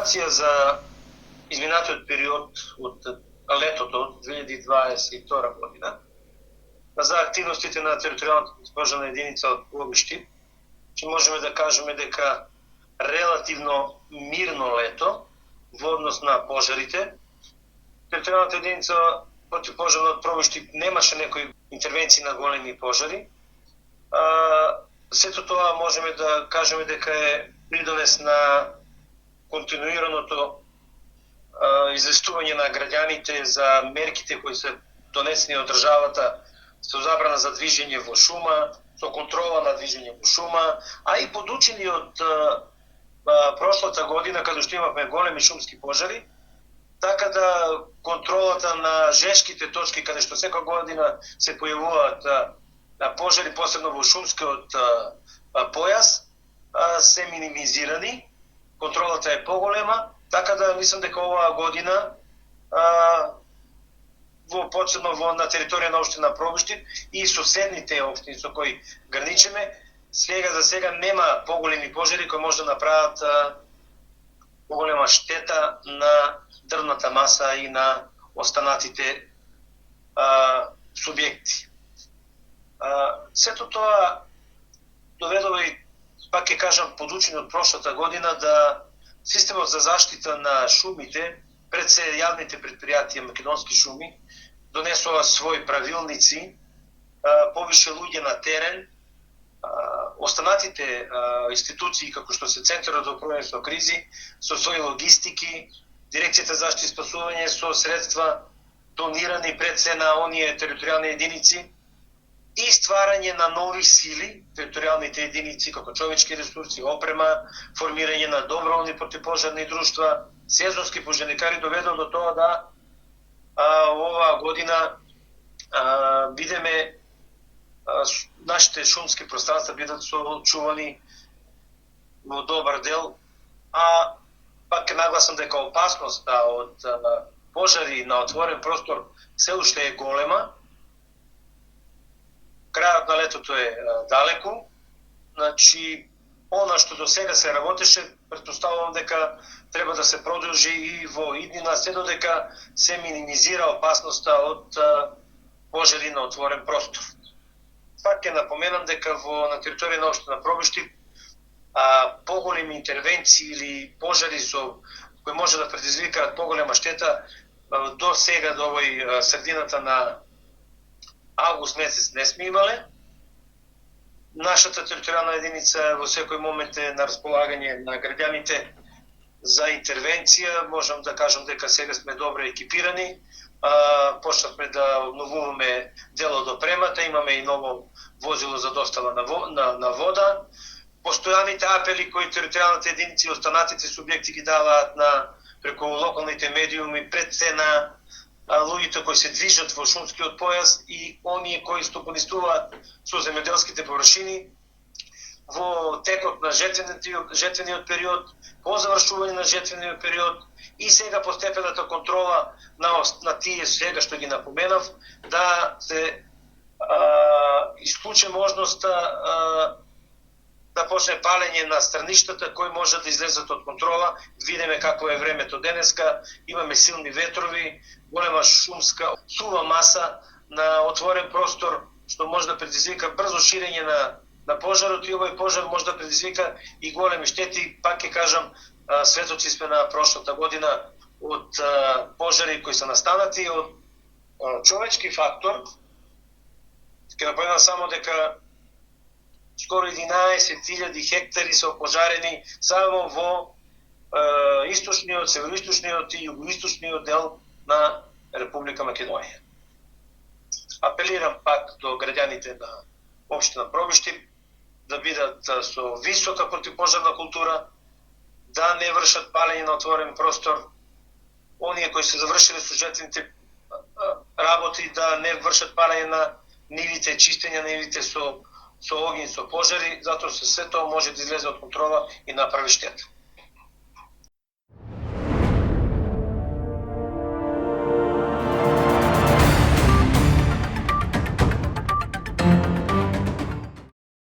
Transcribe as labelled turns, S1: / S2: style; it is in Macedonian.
S1: информација за изминатиот период од летото 2022 година за активностите на територијалната пожарна единица од Пловдив, че можеме да кажеме дека релативно мирно лето во однос на пожарите. Територијалната единица противпожарна од Пловдив немаше некои интервенции на големи пожари. Сето тоа можеме да кажеме дека е придонес на континуираното известување на граѓаните за мерките кои се донесени од државата со забрана за движење во шума, со контрола на движење во шума, а и подучени од прошлата година, каде што имавме големи шумски пожари, така да контролата на жешките точки, каде што секоја година се појавуваат пожари, посебно во шумскиот појас, се минимизирани, контролата е поголема, така да мислам дека оваа година посебно на територија на општина Пловдив и соседните општини со кои граничиме, за сега нема поголеми пожари кои може да направат поголема штета на дрвната маса и на останатите субјекти. Сето тоа доведува и, пак ќе кажам, подучени од прошлата година, да системот за заштита на шумите, пред се јавните предпријатија Македонски шуми, донесува своји правилници, повише луѓе на терен, останатите институции, како што се Центарот за управување со кризи, со своји логистики, Дирекцијата за заштита и спасување со средства донирани пред се на оние територијални единици и стварање на нови сили, територијалните единици, како човечки ресурси, опрема, формирање на доброволни противпожарни друштва, сезонски пожарникари, доведува до тоа да оваа година бидеме нашите шумски пространства бидат очувани во добар дел, а пак ќе нагласам дека опасноста од пожари на отворен простор се уште е голема. Крајот на летото е далеку, значи она што до сега се работеше, претпоставувам дека треба да се продолжи и во иднина, се додека се минимизира опасноста од пожари на отворен простор. Пак ќе напоменам дека на територија на општина Пловдив поголеми интервенции или пожари кои може да предизвикаат поголема штета до сега, до овој средината на август месец не сме имале. Нашата територијална единица во секој момент е на располагање на граѓаните за интервенција. Можам да кажам дека сега сме добро екипирани. Почнавме да обновуваме дел од опремата, имаме и ново возило за достава на вода. Постојаните апели кои територијалните единици и останатите субјекти ги даваат преку локалните медиуми пред се на луѓето кои се движат во шумскиот појас и оние кои стопанствуваат со земјоделските површини во текот на жетвениот период, по завршување на жетвениот период и сега постепената контрола на тие сега што ги напоменав, да се исклучи можноста да почне палење на страништата кои може да излезат од контрола. Видиме какво е времето денеска, имаме силни ветрови, голема шумска сува маса на отворен простор, што може да предизвика брзо ширење на пожарот и овој пожар може да предизвика и големи штети. Пак ќе кажам, светоци сме на прошлата година од пожари кои се настанати од човечки фактор. Ќе напоменам само дека скоро 11.000 хектари се опожарени само во источниот, североисточниот и југоисточниот дел на Република Македонија. Апелирам пак до граѓаните на општина Пловдив да бидат со висока противпожарна култура, да не вршат палење на отворен простор, оние кои се завршили со жетвените работи да не вршат палење на нивите, чистење на нивите со огин, со пожари, затоа се тоа може да излезе од контрола и направи штета.